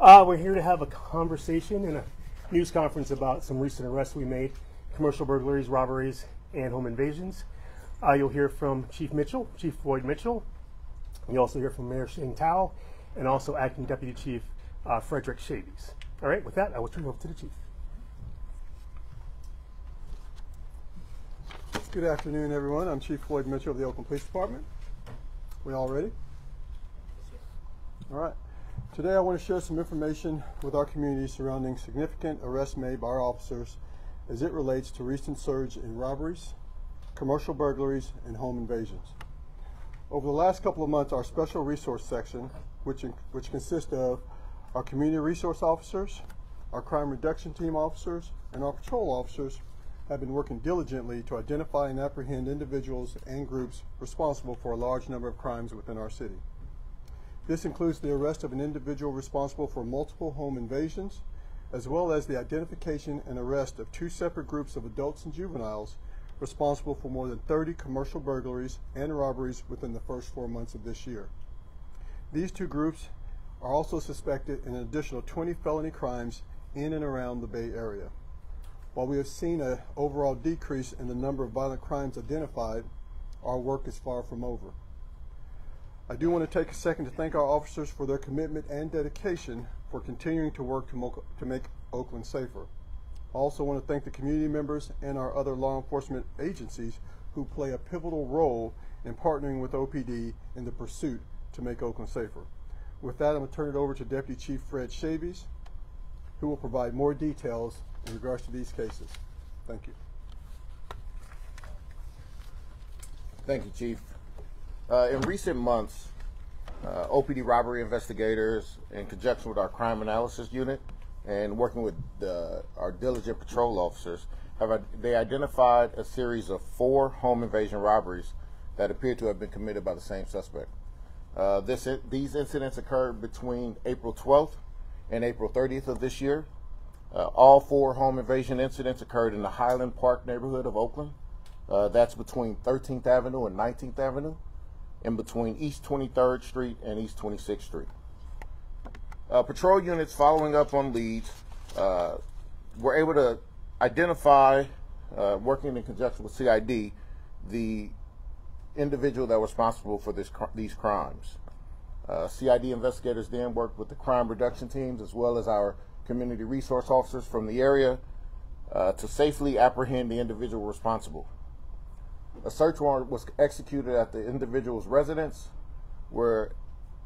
We're here to have a conversation and a news conference about some recent arrests we made, commercial burglaries, robberies, and home invasions. You'll hear from Chief Floyd Mitchell. You'll also hear from Mayor Shane Tao and also Acting Deputy Chief Frederick Shavies. All right, with that, I will turn it over to the Chief. Good afternoon, everyone. I'm Chief Floyd Mitchell of the Oakland Police Department. We all ready? All right. Today I want to share some information with our community surrounding significant arrests made by our officers as it relates to recent surge in robberies, commercial burglaries, and home invasions. Over the last couple of months, our Special Resource Section, which consists of our Community Resource Officers, our Crime Reduction Team officers, and our patrol officers, have been working diligently to identify and apprehend individuals and groups responsible for a large number of crimes within our city. This includes the arrest of an individual responsible for multiple home invasions, as well as the identification and arrest of two separate groups of adults and juveniles responsible for more than 30 commercial burglaries and robberies within the first 4 months of this year. These two groups are also suspected in an additional 20 felony crimes in and around the Bay Area. While we have seen an overall decrease in the number of violent crimes identified, our work is far from over. I do want to take a second to thank our officers for their commitment and dedication for continuing to work to make Oakland safer. I also want to thank the community members and our other law enforcement agencies who play a pivotal role in partnering with OPD in the pursuit to make Oakland safer. With that, I'm going to turn it over to Deputy Chief Fred Shavies, who will provide more details in regards to these cases. Thank you. Thank you, Chief. In recent months, OPD robbery investigators, in conjunction with our crime analysis unit and working with our diligent patrol officers, they identified a series of 4 home invasion robberies that appear to have been committed by the same suspect. These incidents occurred between April 12th and April 30th of this year. All 4 home invasion incidents occurred in the Highland Park neighborhood of Oakland. That's between 13th Avenue and 19th Avenue, and between East 23rd Street and East 26th Street. Patrol units following up on leads were able to identify, working in conjunction with CID, the individual that was responsible for these crimes. CID investigators then worked with the crime reduction teams as well as our community resource officers from the area to safely apprehend the individual responsible. A search warrant was executed at the individual's residence where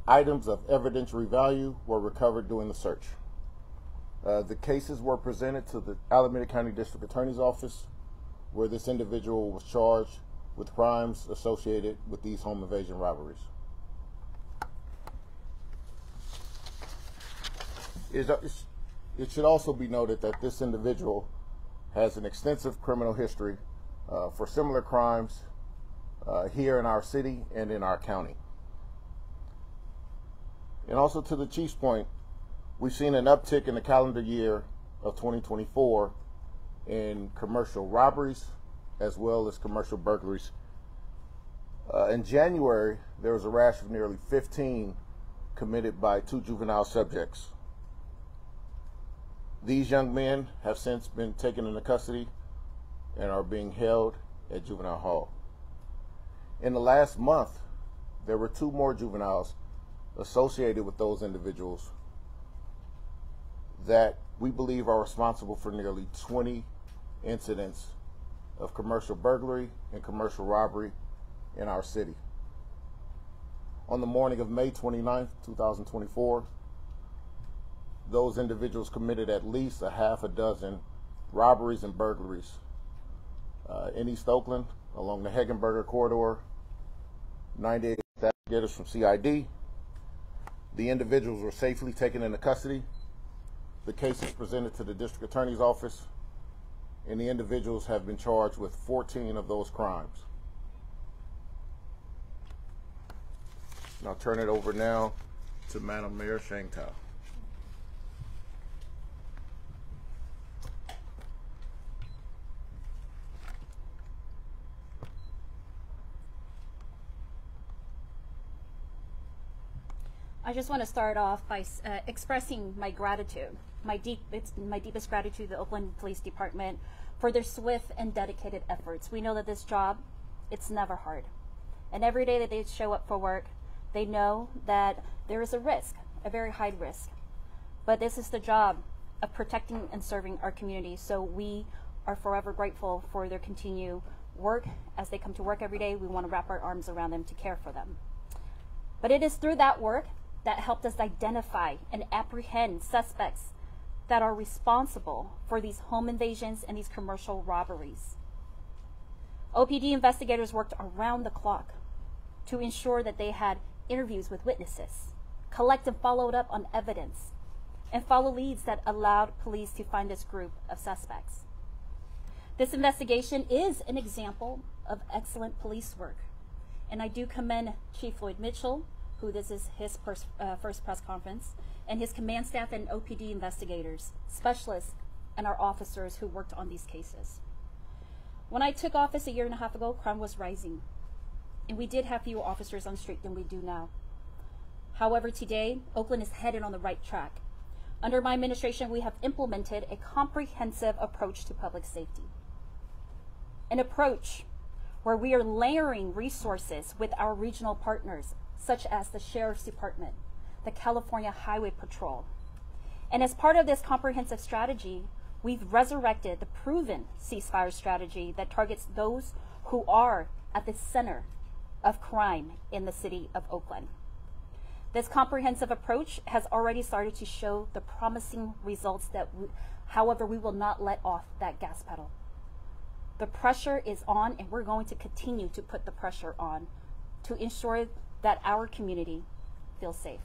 items of evidentiary value were recovered during the search. The cases were presented to the Alameda County District Attorney's Office, where this individual was charged with crimes associated with these home invasion robberies. It should also be noted that this individual has an extensive criminal history for similar crimes here in our city and in our county. And also, to the Chief's point, we've seen an uptick in the calendar year of 2024 in commercial robberies as well as commercial burglaries. In January, there was a rash of nearly 15 committed by 2 juvenile subjects. These young men have since been taken into custody and are being held at juvenile hall. In the last month, there were 2 more juveniles associated with those individuals that we believe are responsible for nearly 20 incidents of commercial burglary and commercial robbery in our city. On the morning of May 29th, 2024, those individuals committed at least a half a dozen robberies and burglaries in East Oakland along the Hegenberger corridor. 98 investigators from CID. The individuals were safely taken into custody. The case is presented to the District Attorney's Office, and the individuals have been charged with 14 of those crimes. And I'll turn it over now to Madam Mayor Shane Tao. I just want to start off by expressing my gratitude, my deepest gratitude to the Oakland Police Department for their swift and dedicated efforts. We know that this job, it's never hard. And every day that they show up for work, they know that there is a risk, a very high risk. But this is the job of protecting and serving our community. So we are forever grateful for their continued work. As they come to work every day, we want to wrap our arms around them to care for them. But it is through that work that helped us identify and apprehend suspects that are responsible for these home invasions and these commercial robberies. OPD investigators worked around the clock to ensure that they had interviews with witnesses, collect and followed up on evidence, and follow leads that allowed police to find this group of suspects. This investigation is an example of excellent police work, and I do commend Chief Floyd Mitchell, who this is his first press conference, and his command staff and OPD investigators, specialists, and our officers who worked on these cases. When I took office a year and a half ago, crime was rising, and we did have fewer officers on the street than we do now. However, today, Oakland is headed on the right track. Under my administration, we have implemented a comprehensive approach to public safety. An approach where we are layering resources with our regional partners, such as the Sheriff's Department, the California Highway Patrol. And as part of this comprehensive strategy, we've resurrected the proven ceasefire strategy that targets those who are at the center of crime in the city of Oakland. This comprehensive approach has already started to show the promising results however, we will not let off that gas pedal. The pressure is on, and we're going to continue to put the pressure on to ensure that our community feels safe.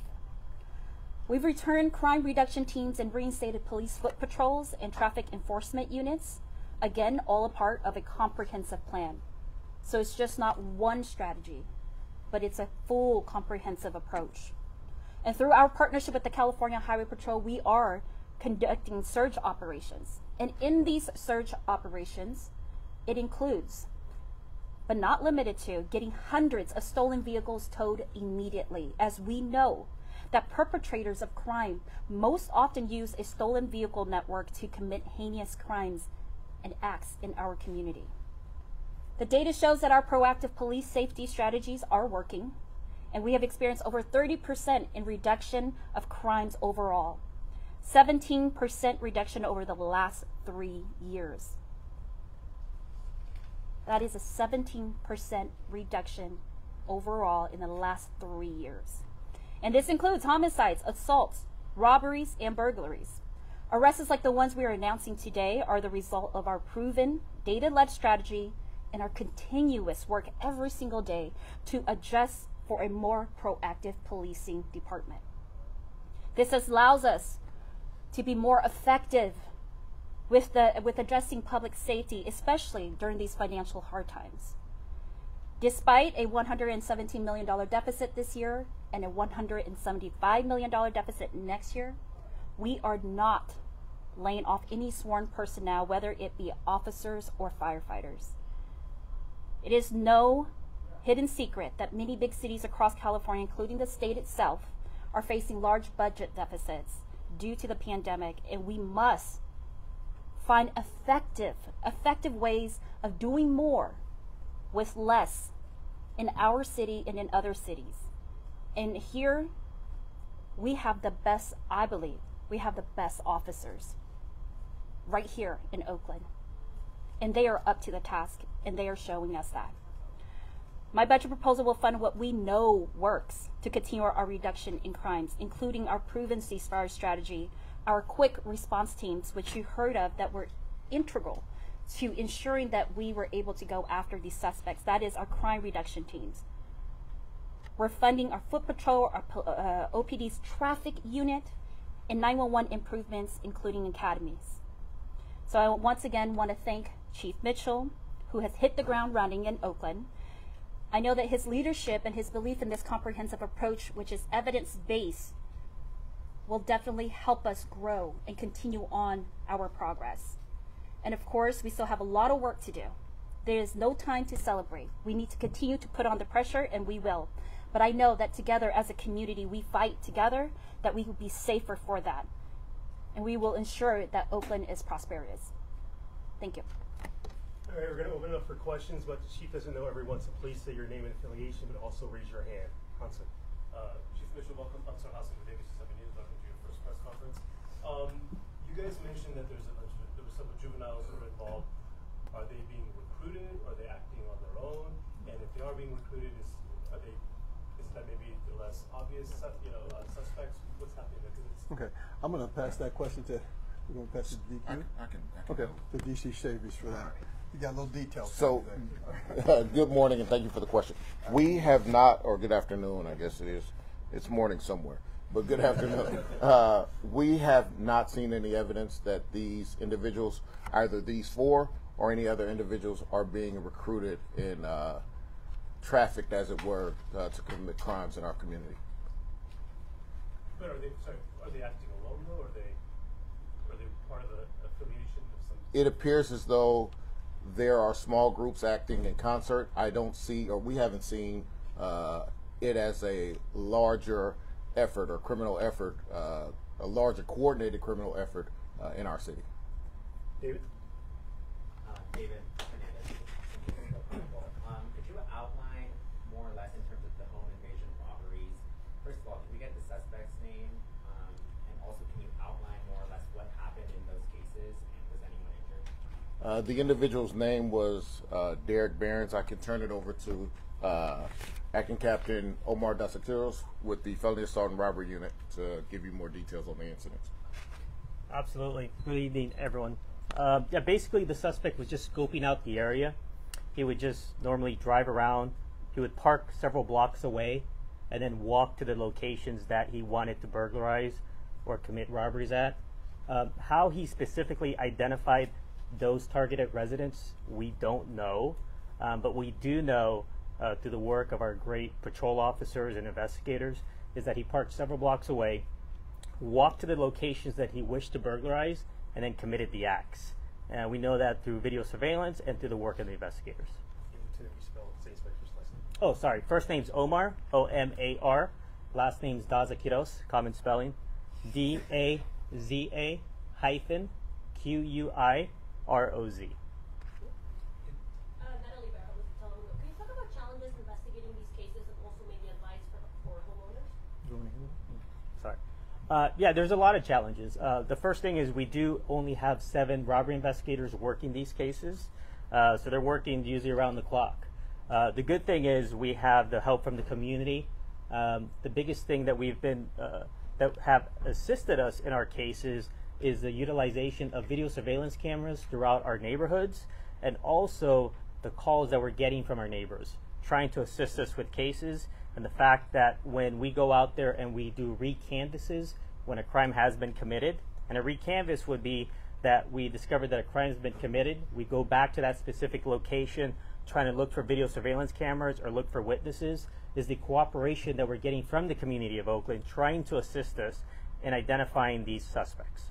We've returned crime reduction teams and reinstated police foot patrols and traffic enforcement units, again, all a part of a comprehensive plan. So it's just not one strategy, but it's a full comprehensive approach. And through our partnership with the California Highway Patrol, we are conducting surge operations. And in these surge operations, it includes, but not limited to, getting hundreds of stolen vehicles towed immediately, as we know that perpetrators of crime most often use a stolen vehicle network to commit heinous crimes and acts in our community. The data shows that our proactive police safety strategies are working, and we have experienced over 30% in reduction of crimes overall, 17% reduction over the last 3 years. That is a 17% reduction overall in the last 3 years. And this includes homicides, assaults, robberies, and burglaries. Arrests like the ones we are announcing today are the result of our proven data-led strategy and our continuous work every single day to adjust for a more proactive policing department. This allows us to be more effective with addressing public safety, especially during these financial hard times. Despite a $117 million deficit this year and a $175 million deficit next year, we are not laying off any sworn personnel, whether it be officers or firefighters. It is no hidden secret that many big cities across California, including the state itself, are facing large budget deficits due to the pandemic, and we must find effective ways of doing more with less in our city and in other cities. And here we have the best, I believe, we have the best officers right here in Oakland. And they are up to the task, and they are showing us that. My budget proposal will fund what we know works to continue our reduction in crimes, including our proven ceasefire strategy, our quick response teams, which you heard of, that were integral to ensuring that we were able to go after these suspects. That is our crime reduction teams. We're funding our foot patrol, our OPD's traffic unit, and 911 improvements, including academies. So I once again want to thank Chief Mitchell, who has hit the ground running in Oakland. I know that his leadership and his belief in this comprehensive approach, which is evidence-based, will definitely help us grow and continue on our progress. And of course, we still have a lot of work to do. There is no time to celebrate. We need to continue to put on the pressure, and we will. But I know that together as a community, we fight together, that we will be safer for that. And we will ensure that Oakland is prosperous. Thank you. All right, we're going to open it up for questions, but the chief doesn't know everyone, so please say your name and affiliation, but also raise your hand. Hansen. Chief Mitchell, welcome. I'm sorry, Hassan with ABC 7 News. Welcome to your first press conference. You guys mentioned that there were some juveniles who were involved. Are they being recruited? Are they acting on their own? And if they are being recruited, is that maybe the less obvious, suspects? What's happening there? Okay, I'm going to pass that question to. We're going to pass it to DQ. I can Okay, to DC Shavies for that. You got a little detail. So, good morning and thank you for the question. We have not, or good afternoon, I guess it is. It's morning somewhere, but good afternoon. We have not seen any evidence that these individuals, either these four or any other individuals, are being recruited and trafficked, as it were, to commit crimes in our community. But are they acting alone though? Or are they part of the affiliation of some? It appears as though there are small groups acting in concert. I don't see, or we haven't seen it as a larger effort or criminal effort, a larger coordinated criminal effort in our city. David? David Fernandez. Could you outline more or less in terms of the home invasion robberies? First of all, did we get the suspect's name? And also, can you outline more or less what happened in those cases, and was anyone injured? The individual's name was Derrick Behrens. I can turn it over to Acting Captain Omar Dasatiros with the Felony Assault and Robbery Unit to give you more details on the incidents. Absolutely. Good evening, everyone. Yeah, basically the suspect was just scoping out the area. He would just normally drive around. He would park several blocks away and then walk to the locations that he wanted to burglarize or commit robberies at. How he specifically identified those targeted residents, we don't know. But we do know through the work of our great patrol officers and investigators is that he parked several blocks away, walked to the locations that he wished to burglarize, and then committed the acts. We know that through video surveillance and through the work of the investigators. Oh, sorry. First name's Omar, O-M-A-R. Last name's Dazakiros, common spelling, D-A-Z-A hyphen Q-U-I-R-O-Z. Can you talk about challenges investigating these cases and also maybe advice for homeowners? Sorry. Yeah, there's a lot of challenges. The first thing is we do only have 7 robbery investigators working these cases. So they're working usually around the clock. The good thing is we have the help from the community. The biggest thing that we've been, that have assisted us in our cases is the utilization of video surveillance cameras throughout our neighborhoods, and also the calls that we're getting from our neighbors, trying to assist us with cases, and the fact that when we go out there and we do recanvasses when a crime has been committed, and a recanvass would be that we discover that a crime has been committed, we go back to that specific location, trying to look for video surveillance cameras or look for witnesses, is the cooperation that we're getting from the community of Oakland, trying to assist us in identifying these suspects.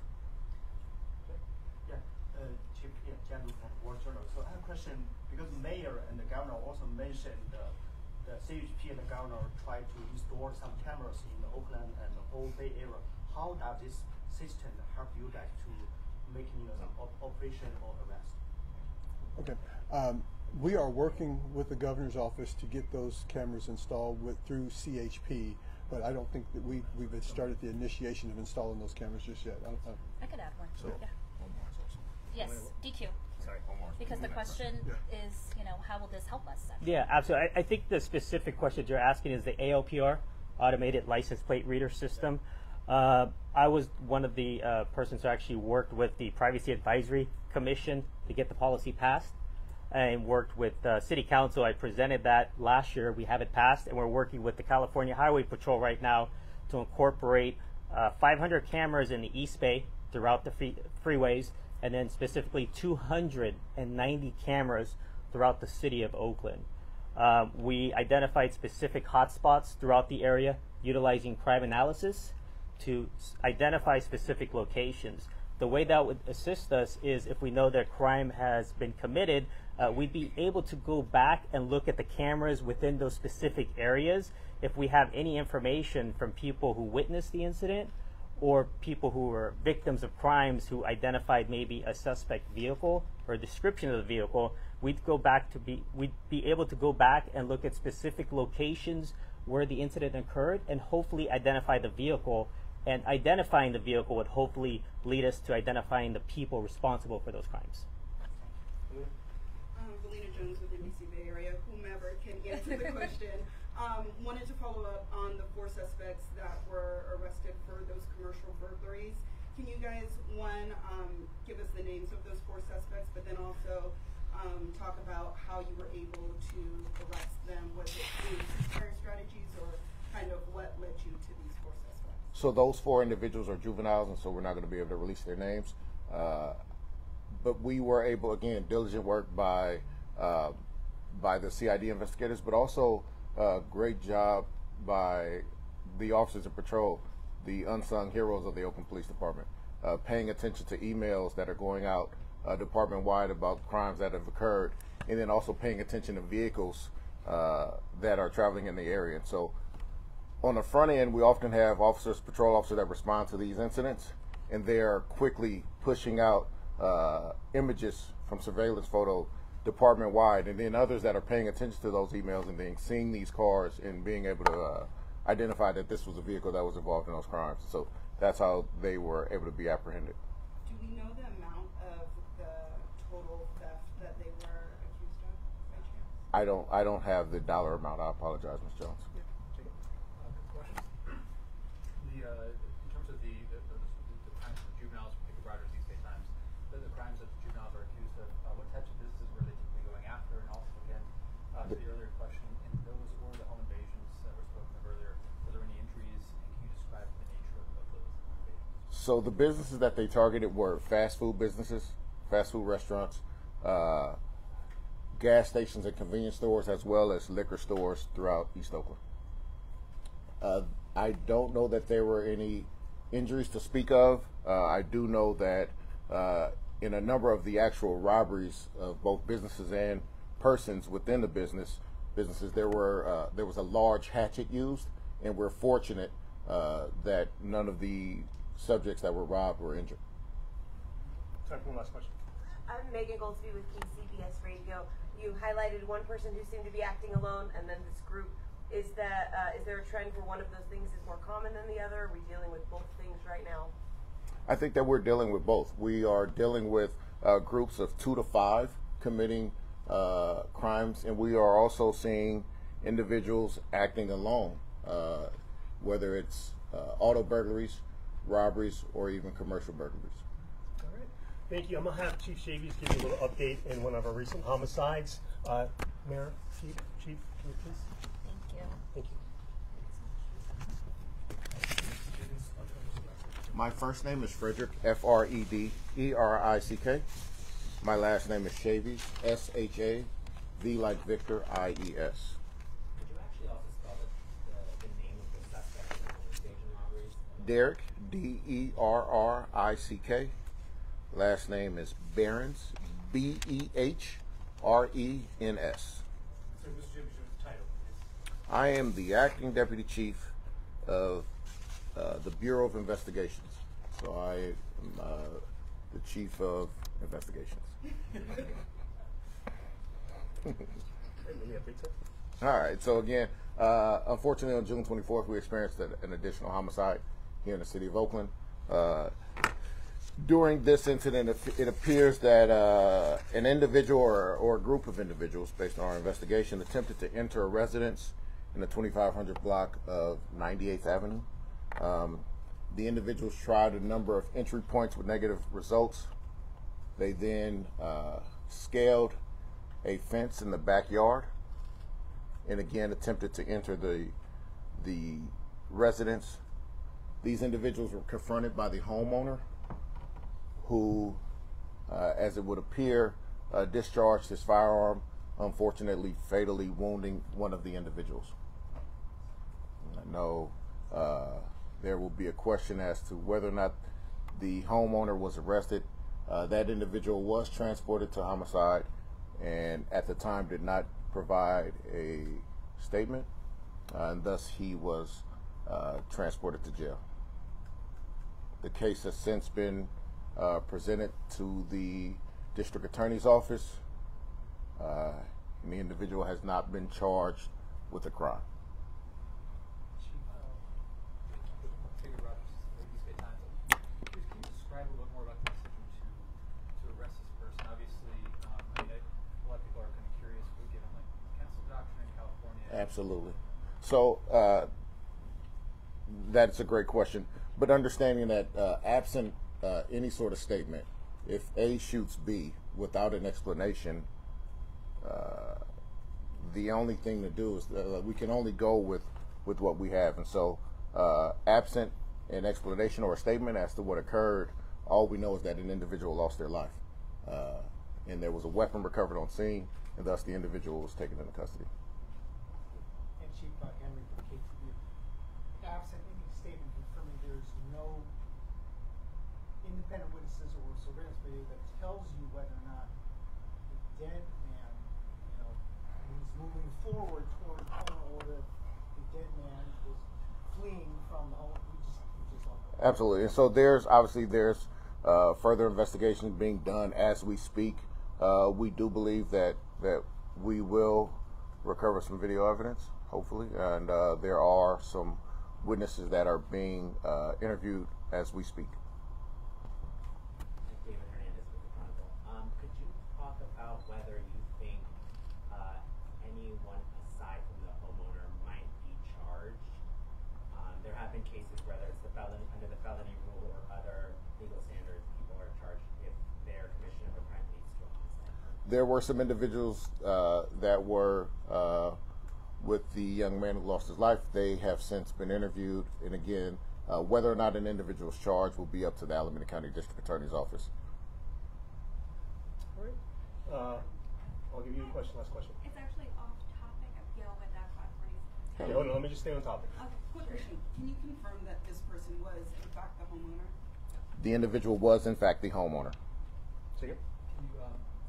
Chief Jan from Wall Journal. So I have a question, because the mayor and the governor also mentioned the CHP and the governor try to install some cameras in the Oakland and the whole Bay Area. How does this system help you guys to making some operation or arrest? Okay. We are working with the governor's office to get those cameras installed through CHP, but I don't think that we've started the initiation of installing those cameras just yet. I could add one. So, Yeah. Omar's also. Yes, DQ. Sorry, Omar's. Because the question is, how will this help us? Yeah, absolutely. I think the specific question you're asking is the ALPR, Automated License Plate Reader System. I was one of the persons who actually worked with the Privacy Advisory Commission to get the policy passed, and worked with City Council. I presented that last year. We have it passed, and we're working with the California Highway Patrol right now to incorporate 500 cameras in the East Bay throughout the freeways, and then specifically 290 cameras throughout the city of Oakland. We identified specific hotspots throughout the area, utilizing crime analysis to identify specific locations. The way that would assist us is if we know that crime has been committed, we'd be able to go back and look at the cameras within those specific areas if we have any information from people who witnessed the incident or people who were victims of crimes who identified maybe a suspect vehicle or a description of the vehicle. We'd be able to go back and look at specific locations where the incident occurred and hopefully identify the vehicle, and identifying the vehicle would hopefully lead us to identifying the people responsible for those crimes. Valina Jones with NBC Bay Area, whomever can answer the question. Wanted to follow up on the 4 suspects that were arrested for those commercial burglaries. Can you guys, one, give us the names of those 4 suspects, but then also talk about how you were able to arrest them? Was it through prior strategies, or kind of what led you to these 4 suspects? So those 4 individuals are juveniles, and so we're not going to be able to release their names. But we were able, again, diligent work by the CID investigators, but also great job by the officers in patrol, the unsung heroes of the Oakland Police Department, paying attention to emails that are going out department-wide about crimes that have occurred, and then also paying attention to vehicles that are traveling in the area. And so on the front end, we often have officers, patrol officers that respond to these incidents, and they're quickly pushing out images from surveillance photo department-wide, and then others that are paying attention to those emails and then seeing these cars and being able to identify that this was a vehicle that was involved in those crimes. So that's how they were able to be apprehended. Do we know the amount of the total theft that they were accused of by chance? I don't have the dollar amount. I apologize, Ms. Jones. Good question. In terms of the crimes of juveniles, particularly riders these days times, the crimes that the juveniles are accused of, what types of businesses were they typically going after? And also, again, to the earlier question, in those or the home invasions that were spoken of earlier, were there any injuries? And can you describe the nature of those home invasions? So the businesses that they targeted were fast food businesses, fast food restaurants, gas stations and convenience stores, as well as liquor stores throughout East Oakland. I don't know that there were any injuries to speak of. I do know that in a number of the actual robberies of both businesses and persons within the businesses, there was a large hatchet used, and we're fortunate that none of the subjects that were robbed were injured. Time for one last question. I'm Megan Goldsby with KCBS Radio. You highlighted one person who seemed to be acting alone, and then this group. Is there a trend where one of those things is more common than the other? Are we dealing with both things right now? I think that we're dealing with both. We are dealing with groups of 2 to 5 committing crimes, and we are also seeing individuals acting alone, whether it's auto burglaries, robberies, or even commercial burglaries. All right. Thank you. I'm going to have Chief Shavies give you a little update in one of our recent homicides. Mayor, Chief, can you please? Thank you. My first name is Frederick, F-R-E-D-E-R-I-C-K. My last name is Shavies, S-H-A-V like Victor, I-E-S. Could you actually also spell the name of the suspect in the home invasion robberies? Derrick, D-E-R-R-I-C-K. Last name is Behrens, B-E-H-R-E-N-S. So, Mr. James, your title, please. I am the acting deputy chief of the Bureau of Investigations. So I am the chief of investigations. All right. So again, unfortunately, on June 24th, we experienced an additional homicide here in the city of Oakland. During this incident, it appears that an individual or a group of individuals, based on our investigation, attempted to enter a residence in the 2500 block of 98th Avenue. The individuals tried a number of entry points with negative results. They then scaled a fence in the backyard and again attempted to enter the residence. These individuals were confronted by the homeowner, who, as it would appear, discharged his firearm, unfortunately fatally wounding one of the individuals. I know there will be a question as to whether or not the homeowner was arrested. That individual was transported to homicide, and at the time did not provide a statement, and thus he was transported to jail. The case has since been presented to the district attorney's office, and the individual has not been charged with a crime. Can you describe a little bit more about the decision to arrest this person? Obviously, I mean, a lot of people are kind of curious. We're given like cancel doctrine in California. Absolutely. So that's a great question. But understanding that absent any sort of statement, if A shoots B without an explanation, the only thing to do is we can only go with what we have. And so absent an explanation or a statement as to what occurred, all we know is that an individual lost their life. And there was a weapon recovered on scene, and thus the individual was taken into custody. And Chief Henry from KTV, absent any statement confirming there's no independent witnesses or surveillance video that tells you whether or not the dead man, when he's moving forward toward home, or the dead man is fleeing from the home. We just don't know. Absolutely. And so there's further investigation being done as we speak. We do believe that we will recover some video evidence, hopefully, and there are some witnesses that are being interviewed as we speak. David Hernandez with the Chronicle. Could you talk about whether you think anyone aside from the homeowner might be charged? There have been cases, whether it's under the felony rule or other legal standards, people are charged if their commission of a crime leads to a homicide. There were some individuals that were with the young man who lost his life. They have since been interviewed, and again, whether or not an individual is charged will be up to the Alameda County District Attorney's Office. All right. I'll give you a last question. It's actually off topic of with that California. Okay, hold on, let me just stay on topic. Okay, quick question. Can you confirm that this person was in fact the homeowner? The individual was, in fact, the homeowner. Say again? Can you,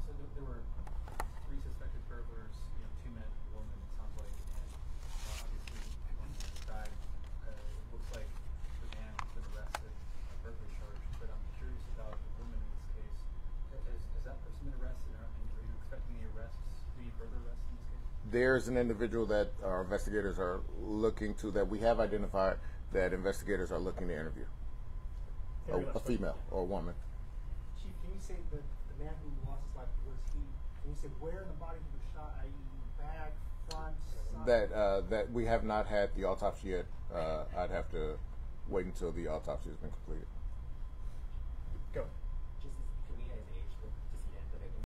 so there were 3 suspected burglars, 2 men, 1 woman, it sounds like, and obviously 1 man died. It looks like the man has been arrested on a burglary charge, but I'm curious about the woman in this case. Has that person been arrested, and are you expecting any further arrests in this case? There's an individual that our investigators are looking to, that we have identified, that investigators are looking to interview. A female or a woman. Chief, can you say the man who lost his life, can you say where in the body he was shot, i.e. back, front, side? That we have not had the autopsy yet. I'd have to wait until the autopsy has been completed. Go.